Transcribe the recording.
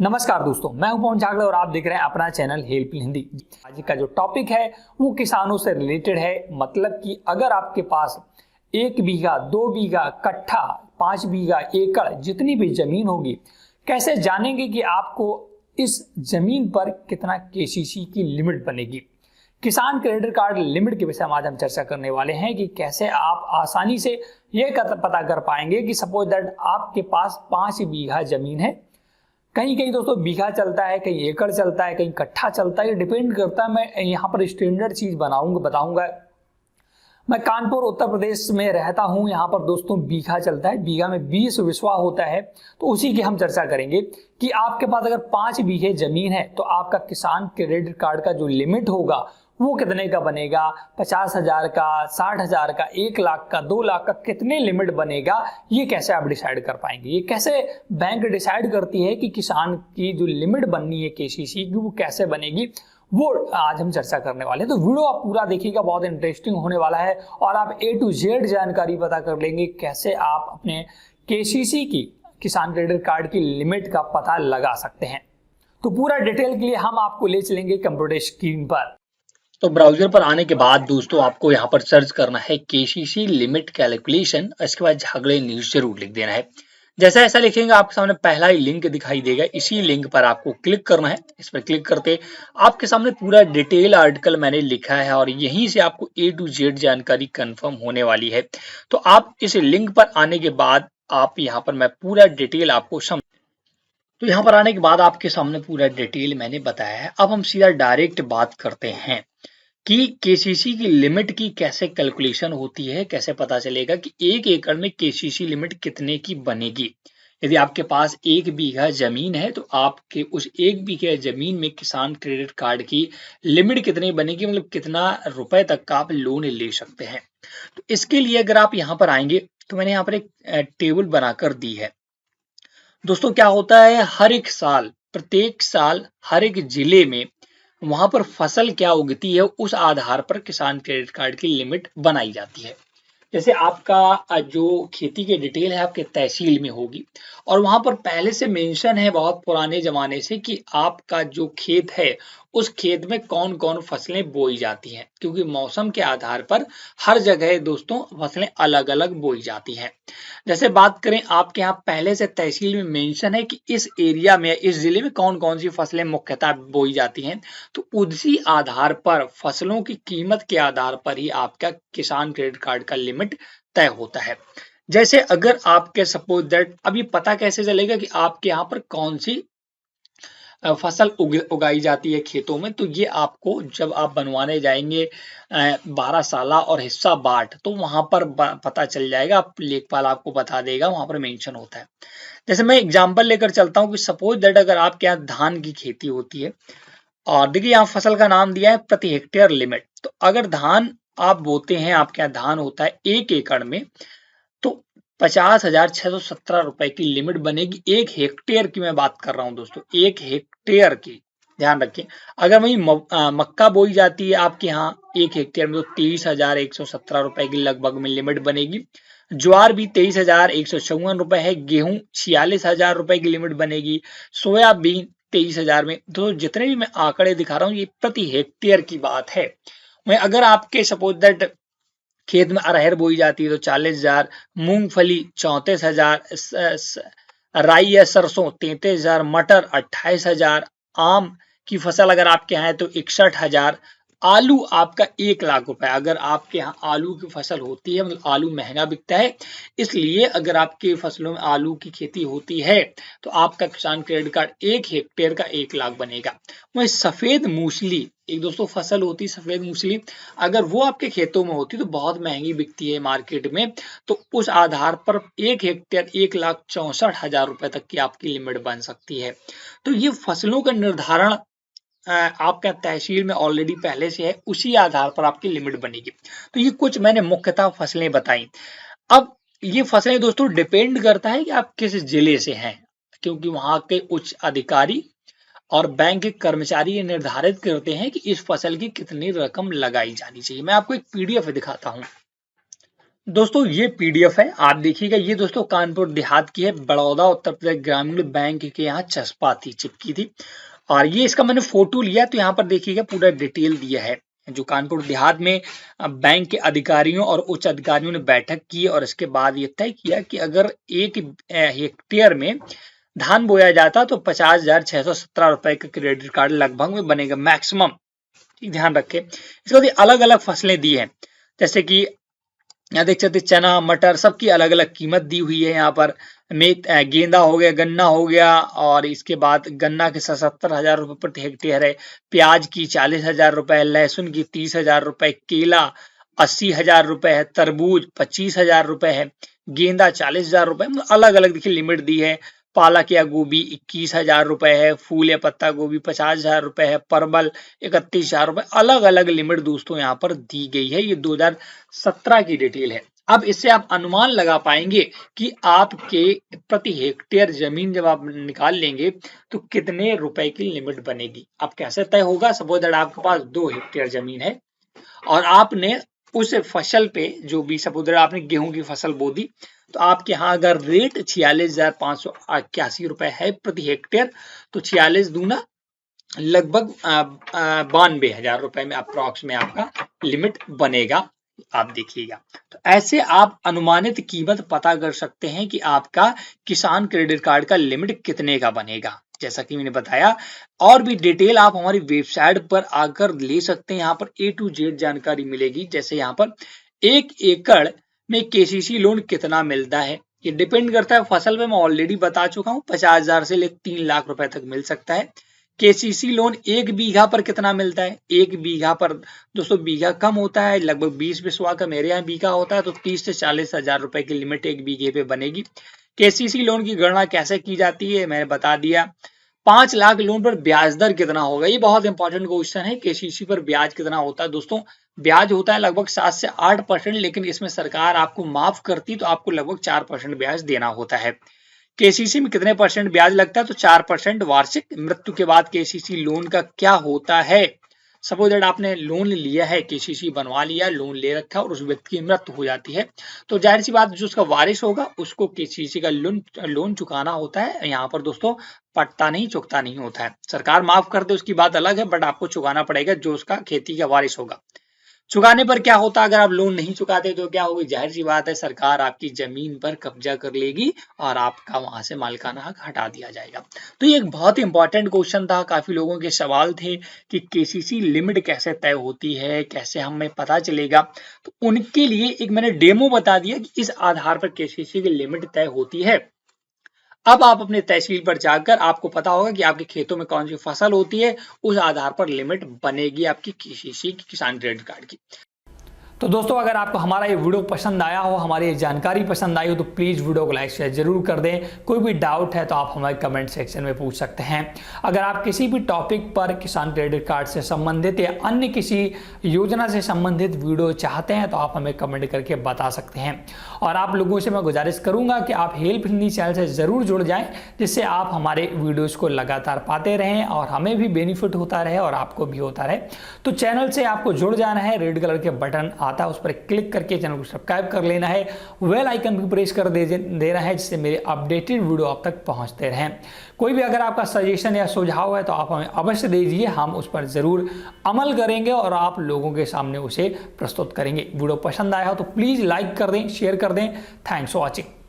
नमस्कार दोस्तों, मैं हूं पवन झागड़े और आप देख रहे हैं अपना चैनल हेल्प इन हिंदी। आज का जो टॉपिक है वो किसानों से रिलेटेड है। मतलब कि अगर आपके पास 1 बीघा, 2 बीघा, कट्ठा, 5 बीघा, एकड़ जितनी भी जमीन होगी, कैसे जानेंगे कि आपको इस जमीन पर कितना केसीसी की लिमिट बनेगी। किसान क्रेडिट कार्ड लिमिट के विषय में आज हम चर्चा करने वाले हैं कि कैसे आप आसानी से यह पता कर पाएंगे कि सपोज दैट आपके पास 5 बीघा जमीन है। कहीं कहीं दोस्तों बीघा चलता है, कहीं एकड़ चलता है, कहीं कट्ठा चलता है, ये डिपेंड करता है। मैं यहाँ पर स्टैंडर्ड चीज बताऊंगा। मैं कानपुर उत्तर प्रदेश में रहता हूँ। यहाँ पर दोस्तों बीघा चलता है, बीघा में 20 विस्वा होता है। तो उसी की हम चर्चा करेंगे कि आपके पास अगर 5 बीघे जमीन है तो आपका किसान क्रेडिट कार्ड का जो लिमिट होगा वो कितने का बनेगा। 50,000 का, 60,000 का, 1 लाख का, 2 लाख का, कितने लिमिट बनेगा, ये कैसे आप डिसाइड कर पाएंगे। ये कैसे बैंक डिसाइड करती है कि किसान की जो लिमिट बननी है केसीसी की वो कैसे बनेगी, वो आज हम चर्चा करने वाले हैं। तो वीडियो आप पूरा देखिएगा, बहुत इंटरेस्टिंग होने वाला है और आप A to Z जानकारी पता कर लेंगे कैसे आप अपने केसीसी की, किसान क्रेडिट कार्ड की लिमिट का पता लगा सकते हैं। तो पूरा डिटेल के लिए हम आपको ले चलेंगे कंप्यूटर स्क्रीन पर। तो ब्राउजर पर आने के बाद दोस्तों आपको यहाँ पर सर्च करना है केसीसी लिमिट कैलकुलेशन। इसके बाद झागड़े न्यूज जरूर लिख देना है। जैसा ऐसा लिखेंगे आपके सामने पहला ही लिंक दिखाई देगा। इसी लिंक पर आपको क्लिक करना है। इस पर क्लिक करते आपके सामने पूरा डिटेल आर्टिकल मैंने लिखा है और यहीं से आपको A to Z जानकारी कंफर्म होने वाली है। तो आप इस लिंक पर आने के बाद आप यहाँ पर मैं पूरा डिटेल आपको तो यहाँ पर आने के बाद आपके सामने पूरा डिटेल मैंने बताया है। अब हम सीधा डायरेक्ट बात करते हैं कि केसीसी की लिमिट की कैसे कैलकुलेशन होती है, कैसे पता चलेगा कि 1 एकड़ में केसीसी लिमिट कितने की बनेगी। यदि आपके पास 1 बीघा जमीन है तो आपके उस 1 बीघा जमीन में किसान क्रेडिट कार्ड की लिमिट कितनी बनेगी, मतलब कितना रुपए तक का आप लोन ले सकते हैं। तो इसके लिए अगर आप यहाँ पर आएंगे तो मैंने यहाँ पर एक टेबल बनाकर दी है। दोस्तों क्या होता है, हर एक साल, प्रत्येक साल हर एक जिले में वहां पर फसल क्या उगती है उस आधार पर किसान क्रेडिट कार्ड की लिमिट बनाई जाती है। जैसे आपका जो खेती की डिटेल है आपके तहसील में होगी और वहां पर पहले से मेंशन है बहुत पुराने जमाने से कि आपका जो खेत है उस खेत में कौन कौन फसलें बोई जाती हैं, क्योंकि मौसम के आधार पर हर जगह दोस्तों फसलें अलग अलग बोई जाती हैं। जैसे बात करें आपके यहाँ पहले से तहसील में मेंशन है कि इस एरिया में, इस जिले में कौन कौन सी फसलें मुख्यतः बोई जाती हैं, तो उसी आधार पर फसलों की कीमत के आधार पर ही आपका किसान क्रेडिट कार्ड का लिमिट तय होता है। जैसे अगर आपके सपोज दैट अभी पता कैसे चलेगा कि आपके यहाँ पर कौन सी फसल उगाई जाती है खेतों में, तो ये आपको जब आप बनवाने जाएंगे 12 साला और हिस्सा बांट, तो वहां पर पता चल जाएगा। लेखपाल आपको बता देगा, वहां पर मेंशन होता है। जैसे मैं एग्जांपल लेकर चलता हूँ कि सपोज दैट अगर आपके यहाँ धान की खेती होती है और देखिए यहाँ फसल का नाम दिया है प्रति हेक्टेयर लिमिट। तो अगर धान आप बोते हैं, आपके यहाँ धान होता है 1 एकड़ में, तो 50,617 रुपए की लिमिट बनेगी। 1 हेक्टेयर की मैं बात कर रहा हूं दोस्तों, 1 हेक्टेयर की, ध्यान रखें। अगर वही मक्का बोई जाती है आपके यहाँ 1 हेक्टेयर में, तो 23,117 रुपए की लगभग में लिमिट बनेगी। ज्वार भी 23,154 रुपए है। गेहूं 46,000 रुपए की लिमिट बनेगी। सोयाबीन 23,000 में। तो जितने भी मैं आंकड़े दिखा रहा हूँ ये प्रति हेक्टेयर की बात है। मैं अगर आपके सपोज दैट खेत में अरहर बोई जाती है तो 40,000, मूंगफली 34,000, राई या सरसों 33,000, मटर 28,000, आम की फसल अगर आपके यहाँ है तो 61,000, आलू आपका 1 लाख रुपए। अगर आपके यहाँ आलू की फसल होती है, मतलब आलू महंगा बिकता है, इसलिए अगर आपकी फसलों में आलू की खेती होती है तो आपका किसान क्रेडिट कार्ड 1 हेक्टेयर का 1 लाख बनेगा। वही सफेद मूसली एक दोस्तों फसल होती है, सफेद मूसली, अगर वो आपके खेतों में होती है तो बहुत महंगी बिकती है मार्केट में। तो उस आधार पर 1 हेक्टेयर 1,64,000 रुपए तक की आपकी लिमिट बन सकती है। तो ये फसलों का निर्धारण आपका तहसील में ऑलरेडी पहले से है, उसी आधार पर आपकी लिमिट बनेगी। तो ये कुछ मैंने मुख्यतः फसलें बताई। अब ये फसलें दोस्तों डिपेंड करता है कि आप किस जिले से हैं, क्योंकि वहां के उच्च अधिकारी और बैंक के कर्मचारी ये निर्धारित करते हैं कि इस फसल की कितनी रकम लगाई जानी चाहिए। मैं आपको एक पीडीएफ दिखाता हूं। दोस्तों ये पीडीएफ है, आप देखिएगा। ये दोस्तों कानपुर देहात की है, बड़ौदा उत्तर प्रदेश ग्रामीण बैंक के यहाँ चस्पा थी, चिपकी थी। और ये इसका मैंने फोटो लिया, तो यहाँ पर देखिएगा पूरा डिटेल दिया है। जो कानपुर देहात में बैंक के अधिकारियों और उच्च अधिकारियों ने बैठक की और इसके बाद ये तय किया कि अगर 1 हेक्टेयर में धान बोया जाता तो 50,617 रुपए का क्रेडिट कार्ड लगभग में बनेगा मैक्सिमम। ध्यान रखें। इसके बाद अलग अलग फसलें दी है, जैसे कि यहाँ देख सकते चना मटर सबकी अलग अलग कीमत दी हुई है। यहाँ पर गेंदा हो गया, गन्ना हो गया, और इसके बाद गन्ना के 77,000 रुपए प्रति हेक्टेयर है, प्याज की 40,000 रुपए, लहसुन की 30,000 रुपए, केला 80,000 रुपए है, तरबूज 25,000 रुपए है, गेंदा 40,000 रुपए, अलग अलग देखिए लिमिट दी है। पालक या गोभी 21,000 रुपए है, फूल या पत्ता गोभी 50,000 रुपए है, परवल 31,000 रुपए, अलग अलग लिमिट दोस्तों यहाँ पर दी गई है। ये 2017 की डिटेल है। अब इससे आप अनुमान लगा पाएंगे कि आपके प्रति हेक्टेयर जमीन जब आप निकाल लेंगे तो कितने रुपए की लिमिट बनेगी। अब कैसे तय होगा? सपोज दैट आपके पास 2 हेक्टेयर जमीन है और आपने उस फसल पे जो भी सपोज दैट आपने गेहूं की फसल बो दी, तो आपके यहाँ अगर रेट 46,581 रुपए है प्रति हेक्टेयर, तो 46 दूना लगभग 92,000 रुपए में अप्रॉक्स में आपका लिमिट बनेगा। आप देखिएगा, तो ऐसे आप अनुमानित कीमत पता कर सकते हैं कि आपका किसान क्रेडिट कार्ड का लिमिट कितने का बनेगा। जैसा कि मैंने बताया, और भी डिटेल आप हमारी वेबसाइट पर आकर ले सकते हैं। यहाँ पर A to Z जानकारी मिलेगी। जैसे यहाँ पर 1 एकड़ में केसीसी लोन कितना मिलता है, ये डिपेंड करता है फसल पे। मैं ऑलरेडी बता चुका हूँ, 50,000 से लेकर 3 लाख रुपए तक मिल सकता है। केसीसी लोन 1 बीघा पर कितना मिलता है? 1 बीघा पर दोस्तों बीघा कम होता है, लगभग 20 बिस्वा का मेरे यहाँ बीघा होता है, तो 30 से 40,000 रुपए की लिमिट 1 बीघे पे बनेगी। केसीसी लोन की गणना कैसे की जाती है मैंने बता दिया। 5 लाख लोन पर ब्याज दर कितना होगा, ये बहुत इंपॉर्टेंट क्वेश्चन है। केसीसी पर ब्याज कितना होता है दोस्तों? ब्याज होता है लगभग 7 से 8%, लेकिन इसमें सरकार आपको माफ करती तो आपको लगभग 4% ब्याज देना होता है। केसीसी में कितने परसेंट ब्याज लगता है? तो 4% वार्षिक। मृत्यु के बाद केसीसी लोन का क्या होता है? सपोज दैट आपने लोन लिया है, केसीसी बनवा लिया, लोन ले रखा और उस व्यक्ति की मृत्यु हो जाती है, तो जाहिर सी बात जो उसका वारिस होगा उसको केसीसी का लोन चुकाना होता है। यहाँ पर दोस्तों पट्टा नहीं, चुकता नहीं होता है। सरकार माफ कर दे उसकी बात अलग है, बट आपको चुकाना पड़ेगा जो उसका खेती का वारिस होगा। चुकाने पर क्या होता है? अगर आप लोन नहीं चुकाते तो क्या होगी? जाहिर सी बात है, सरकार आपकी जमीन पर कब्जा कर लेगी और आपका वहां से मालिकाना हक हटा दिया जाएगा। तो ये एक बहुत ही इंपॉर्टेंट क्वेश्चन था। काफी लोगों के सवाल थे कि केसीसी लिमिट कैसे तय होती है, कैसे हमें पता चलेगा। तो उनके लिए एक मैंने डेमो बता दिया कि इस आधार पर केसीसी की लिमिट तय होती है। अब आप अपने तहसील पर जाकर आपको पता होगा कि आपके खेतों में कौन सी फसल होती है, उस आधार पर लिमिट बनेगी आपकी केसीसी की, किसान क्रेडिट कार्ड की। तो दोस्तों अगर आपको हमारा ये वीडियो पसंद आया हो, हमारी ये जानकारी पसंद आई हो, तो प्लीज़ वीडियो को लाइक शेयर जरूर कर दें। कोई भी डाउट है तो आप हमारे कमेंट सेक्शन में पूछ सकते हैं। अगर आप किसी भी टॉपिक पर किसान क्रेडिट कार्ड से संबंधित या अन्य किसी योजना से संबंधित वीडियो चाहते हैं तो आप हमें कमेंट करके बता सकते हैं। और आप लोगों से मैं गुजारिश करूंगा कि आप हेल्प हिंदी चैनल से ज़रूर जुड़ जाएँ, जिससे आप हमारे वीडियोज़ को लगातार पाते रहें और हमें भी बेनिफिट होता रहे और आपको भी होता रहे। तो चैनल से आपको जुड़ जाना है, रेड कलर के बटन आता है उस पर क्लिक करके चैनल को सब्सक्राइब कर लेना है, बेल आइकन भी प्रेस कर देना है, जिससे मेरे अपडेटेड वीडियो आप तक पहुंचते रहें। कोई भी अगर आपका सजेशन या सुझाव है तो आप हमें अवश्य दीजिए, हम उस पर जरूर अमल करेंगे और आप लोगों के सामने उसे प्रस्तुत करेंगे। वीडियो पसंद आया हो तो प्लीज लाइक कर दें, शेयर कर दें। Thanks for watching.